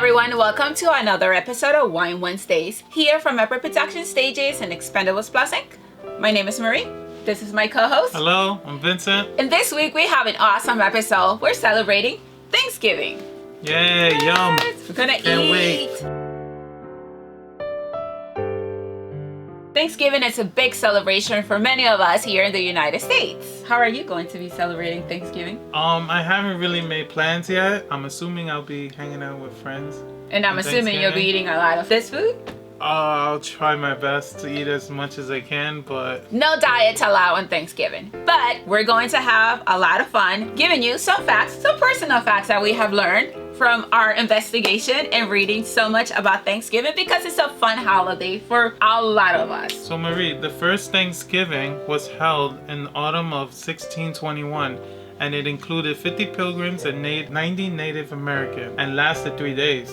everyone, welcome to another episode of Wine Wednesdays, here from Epic Production Stages and Expendables Plus Inc. My name is Marie. This is my co-host. Hello, I'm Vincent. And this week we have an awesome episode. We're celebrating Thanksgiving. Yay, yum. We're gonna Can't eat. wait. Thanksgiving is a big celebration for many of us here in the United States. How are you going to be celebrating Thanksgiving? I haven't really made plans yet. I'm assuming I'll be hanging out with friends. And I'm assuming you'll be eating a lot of this food? I'll try my best to eat as much as I can, but... No diets allowed on Thanksgiving. But we're going to have a lot of fun giving you some facts, some personal facts that we have learned from our investigation and reading so much about Thanksgiving because it's a fun holiday for a lot of us. So Marie, the first Thanksgiving was held in the autumn of 1621, and it included 50 pilgrims and 90 Native Americans and lasted 3 days.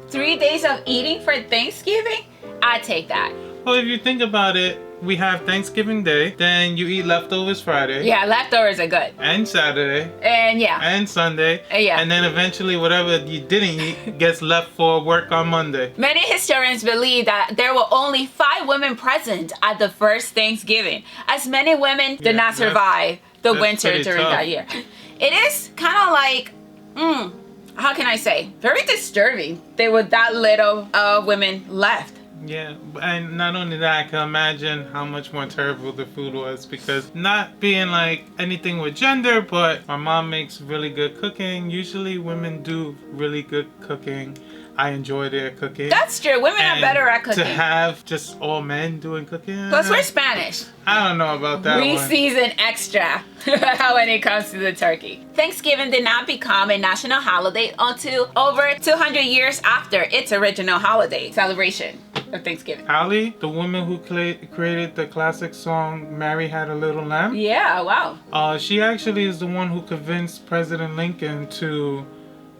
3 days of eating for Thanksgiving? I take that. Well, if you think about it, we have Thanksgiving Day, then you eat leftovers Friday. Yeah, leftovers are good. And Saturday. And yeah. And Sunday. Yeah. And then eventually whatever you didn't eat gets left for work on Monday. Many historians believe that there were only 5 women present at the first Thanksgiving, as many women did not survive the winter during that year. It is kind of like, how can I say, very disturbing. There were that little women left. Yeah, and not only that, I can imagine how much more terrible the food was, because not being like anything with gender, but my mom makes really good cooking. Usually women do really good cooking. I enjoy their cooking. That's true. Women are better at cooking. To have just all men doing cooking. Plus, we're Spanish. I don't know about that We one. season extra when it comes to the turkey. Thanksgiving did not become a national holiday until over 200 years after its original holiday celebration of Thanksgiving. Allie, the woman who created the classic song Mary Had a Little Lamb. Yeah, wow. She actually is the one who convinced President Lincoln to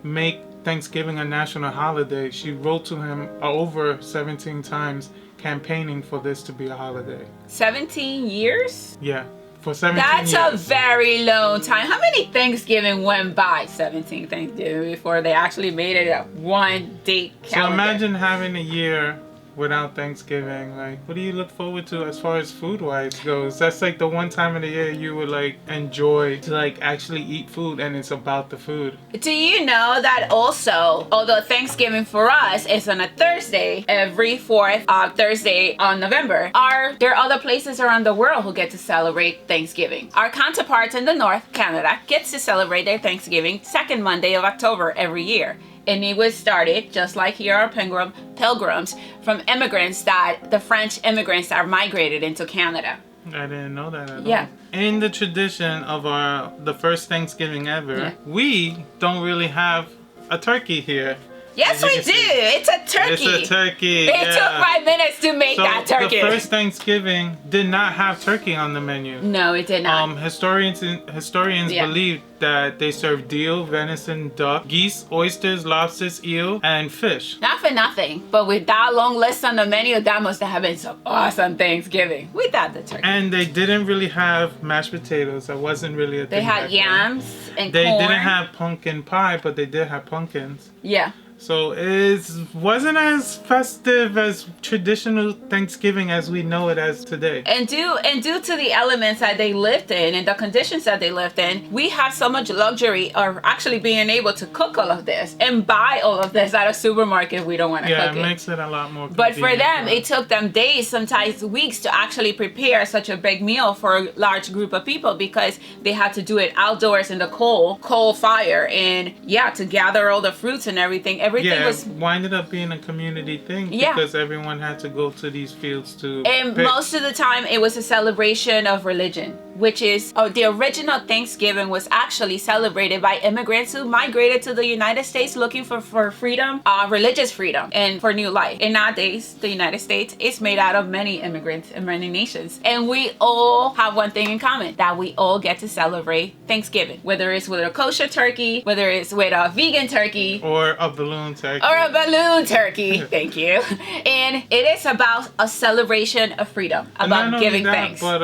make Thanksgiving a national holiday. She wrote to him over 17 times campaigning for this to be a holiday. 17 years? Yeah, for 17 years. That's a very long time. How many Thanksgiving went by? 17 Thanksgiving before they actually made it a one-date calendar. So imagine having a year without Thanksgiving. Like, what do you look forward to as far as food-wise goes? That's like the one time of the year you would like enjoy to like actually eat food, and it's about the food. Do you know that also, although Thanksgiving for us is on a Thursday, every fourth Thursday on November, there are other places around the world who get to celebrate Thanksgiving. Our counterparts in the North, Canada, gets to celebrate their Thanksgiving second Monday of October every year. And it was started, just like here are pilgrims, from immigrants the French immigrants that migrated into Canada. I didn't know that at all. In the tradition of the first Thanksgiving ever, we don't really have a turkey here. Yes, we do. It's a turkey. It's a turkey. It took 5 minutes to make that turkey. The first Thanksgiving did not have turkey on the menu. No, it did not. Historians believe that they served deer, venison, duck, geese, oysters, lobsters, eel, and fish. Not for nothing, but with that long list on the menu, that must have been some awesome Thanksgiving without the turkey. And they didn't really have mashed potatoes. That wasn't really a thing. They had yams and corn. They didn't have pumpkin pie, but they did have pumpkins. Yeah. So it wasn't as festive as traditional Thanksgiving as we know it as today. And due to the elements that they lived in and the conditions that they lived in, we have so much luxury of actually being able to cook all of this and buy all of this at a supermarket if we don't want to cook it. Yeah, it makes it a lot more But for them, it it took them days, sometimes weeks, to actually prepare such a big meal for a large group of people because they had to do it outdoors in the coal fire and to gather all the fruits and everything. Everything was winded up being a community thing because everyone had to go to these fields to pick. Most of the time it was a celebration of religion, which is the original Thanksgiving was actually celebrated by immigrants who migrated to the United States looking for freedom, religious freedom, and for new life. And nowadays, the United States is made out of many immigrants and many nations. And we all have one thing in common, that we all get to celebrate Thanksgiving, whether it's with a kosher turkey, whether it's with a vegan turkey, or a balloon turkey. Or a balloon turkey. Thank you. And it is about a celebration of freedom, about giving thanks. But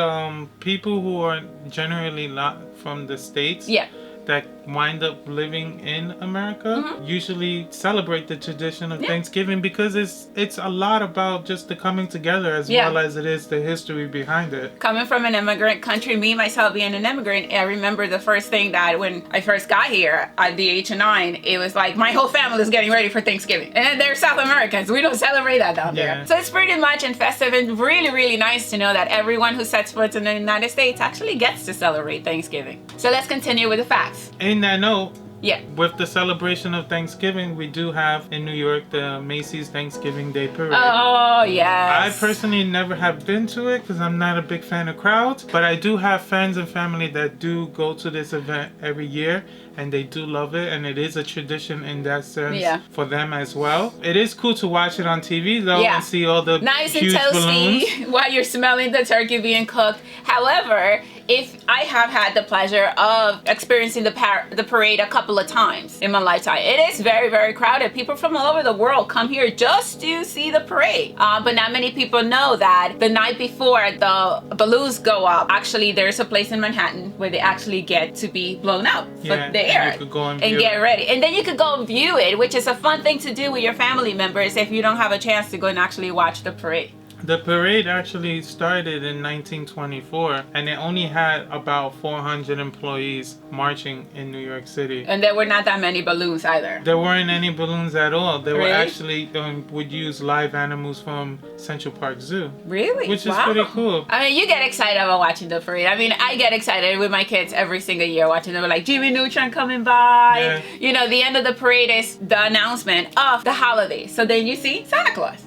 people who are generally not from the States, that wind up living in America usually celebrate the tradition of Thanksgiving because it's a lot about just the coming together as well as it is the history behind it. Coming from an immigrant country, me myself being an immigrant, I remember the first thing that when I first got here at the age of 9, it was like my whole family is getting ready for Thanksgiving. And they're South Americans. We don't celebrate that down there. So it's pretty much and festive and really, really nice to know that everyone who sets foot in the United States actually gets to celebrate Thanksgiving. So let's continue with the facts. In that note, with the celebration of Thanksgiving, we do have in New York the Macy's Thanksgiving Day Parade. Oh, yes. I personally never have been to it because I'm not a big fan of crowds, but I do have friends and family that do go to this event every year, and they do love it, and it is a tradition in that sense for them as well. It is cool to watch it on TV though and see all the nice huge and toasty balloons while you're smelling the turkey being cooked. However, if I have had the pleasure of experiencing the parade a couple of times in my lifetime, it is very, very crowded. People from all over the world come here just to see the parade. But not many people know that the night before the balloons go up, actually there's a place in Manhattan where they actually get to be blown up for the air and get ready. And then you could go and view it, which is a fun thing to do with your family members if you don't have a chance to go and actually watch the parade. The parade actually started in 1924, and it only had about 400 employees marching in New York City. And there were not that many balloons either. There weren't any balloons at all. They were actually would use live animals from Central Park Zoo. Really? Which is pretty cool. I mean, you get excited about watching the parade. I mean, I get excited with my kids every single year watching them. Like Jimmy Neutron coming by. You know, the end of the parade is the announcement of the holiday. So then you see Santa Claus.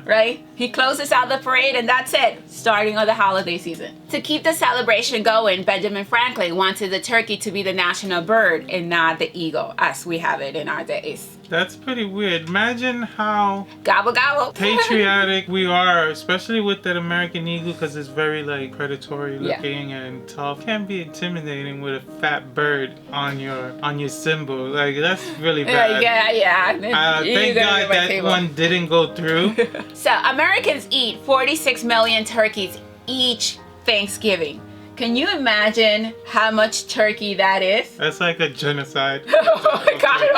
Right? He closes out the parade and that's it. Starting of the holiday season. To keep the celebration going, Benjamin Franklin wanted the turkey to be the national bird and not the eagle as we have it in our days. That's pretty weird. Imagine how gobble gobble patriotic we are, especially with that American eagle, because it's very like predatory looking and tough. Can't be intimidating with a fat bird on your symbol. Like that's really bad. Thank God that one didn't go through. So Americans eat 46 million turkeys each Thanksgiving. Can you imagine how much turkey that is? That's like a genocide. Oh my God.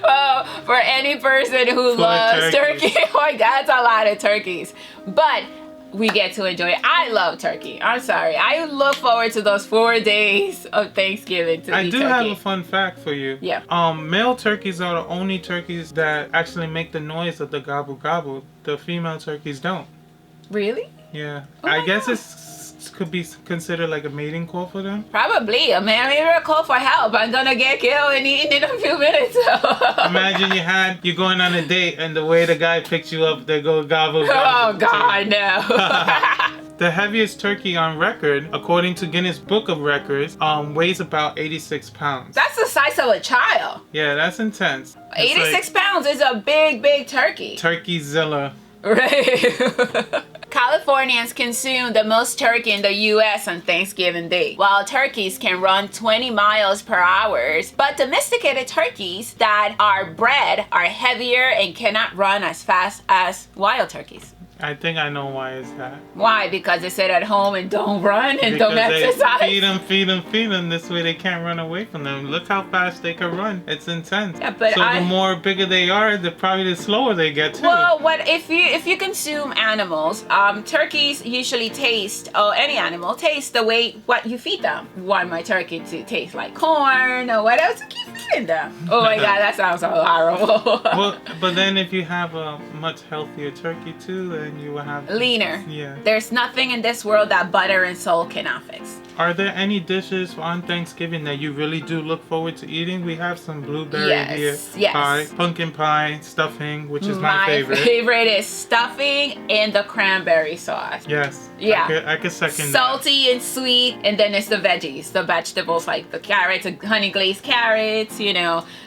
Oh, for any person who loves turkey, oh my God, that's a lot of turkeys. But we get to enjoy it. I love turkey. I'm sorry. I look forward to those 4 days of Thanksgiving to eat turkey. I do have a fun fact for you. Male turkeys are the only turkeys that actually make the noise of the gobble gobble. The female turkeys don't. Really? Yeah. I guess it's could be considered like a mating call for them. Probably. I mean, maybe a call for help. I'm gonna get killed and eaten in a few minutes. Imagine you're going on a date and the way the guy picks you up, they go gobble gobble. Oh God, no. The heaviest turkey on record, according to Guinness Book of Records, weighs about 86 pounds. That's the size of a child. Yeah, that's intense. 86 pounds is a big, big turkey. Turkeyzilla. Right. Californians consume the most turkey in the U.S. on Thanksgiving Day, while turkeys can run 20 miles per hour. But domesticated turkeys that are bred are heavier and cannot run as fast as wild turkeys. I think I know why is that. Why? Because they sit at home and don't run and don't exercise? Feed them. This way they can't run away from them. Look how fast they can run. It's intense. Yeah, but so the more bigger they are, the slower they get too. Well, if you consume animals, turkeys usually taste, or any animal tastes the way what you feed them. You want my turkey to taste like corn, or what else you keep feeding them? Oh my God, that sounds so horrible. Well, but then if you have a much healthier turkey too, then you will have leaner. Yeah. There's nothing in this world that butter and salt cannot fix. Are there any dishes on Thanksgiving that you really do look forward to eating? We have some blueberry pie, pumpkin pie, stuffing, which is my favorite. My favorite is stuffing and the cranberry sauce. Yes. Yeah. I could second Salty and sweet, and then it's the veggies, the vegetables like the carrots, the honey glazed carrots,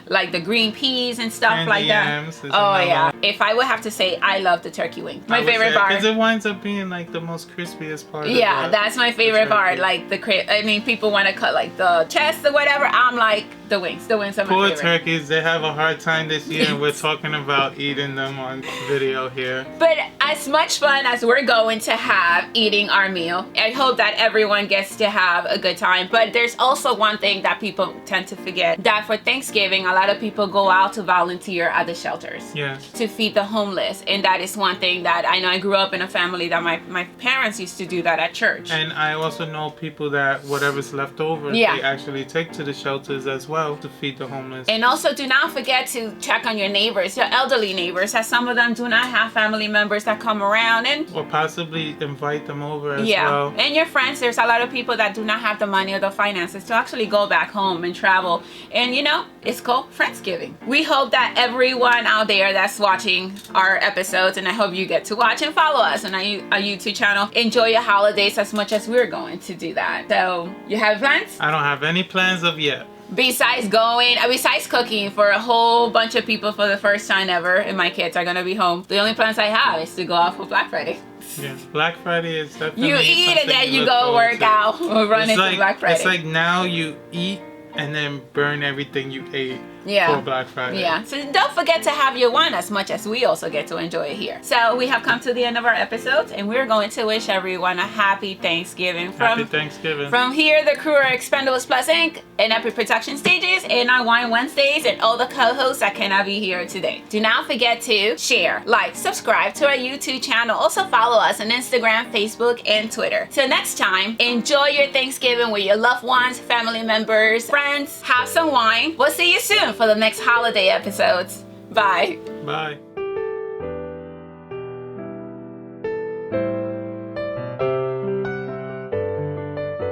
like the green peas and stuff and like that. Oh yeah. If I would have to say, I love the turkey wing. My favorite part. Because it winds up being like the most crispiest part. Yeah, that's my favorite part. Like people want to cut like the chest or whatever. I'm like, The wings. The wings are my Poor favorite. turkeys, they have a hard time this year, and we're talking about eating them on video here. But as much fun as we're going to have eating our meal, I hope that everyone gets to have a good time. But there's also one thing that people tend to forget, that for Thanksgiving, a lot of people go out to volunteer at the shelters. Yes. To feed the homeless. And that is one thing that I know. I grew up in a family that my parents used to do that at church. And I also know people that whatever's left over, Yeah. they actually take to the shelters as well to feed the homeless. And also, do not forget to check on your neighbors, your elderly neighbors, as some of them do not have family members that come around, and or possibly invite them over as well. And your friends. There's a lot of people that do not have the money or the finances to actually go back home and travel. And you know, it's called Friendsgiving. We hope that everyone out there that's watching our episodes, and I hope you get to watch and follow us on our YouTube channel, enjoy your holidays as much as we're going to do that. So, you have plans? I don't have any plans of yet. Besides cooking for a whole bunch of people for the first time ever, and my kids are gonna be home, the only plans I have is to go out for Black Friday. Yeah, Black Friday is definitely You eat and something then you look go forward work to. out or run into Black Friday. It's like now you eat and then burn everything you ate for Black Friday. Yeah. So don't forget to have your wine as much as we also get to enjoy it here. So we have come to the end of our episodes, and we're going to wish everyone a happy Thanksgiving. Happy Thanksgiving. From here, the crew are Expendables Plus Inc. and Epic Production Stages, and our Wine Wednesdays, and all the co-hosts that cannot be here today. Do not forget to share, like, subscribe to our YouTube channel. Also follow us on Instagram, Facebook, and Twitter. Till next time, enjoy your Thanksgiving with your loved ones, family members, friends. Have some wine. We'll see you soon for the next holiday episodes. Bye. Bye.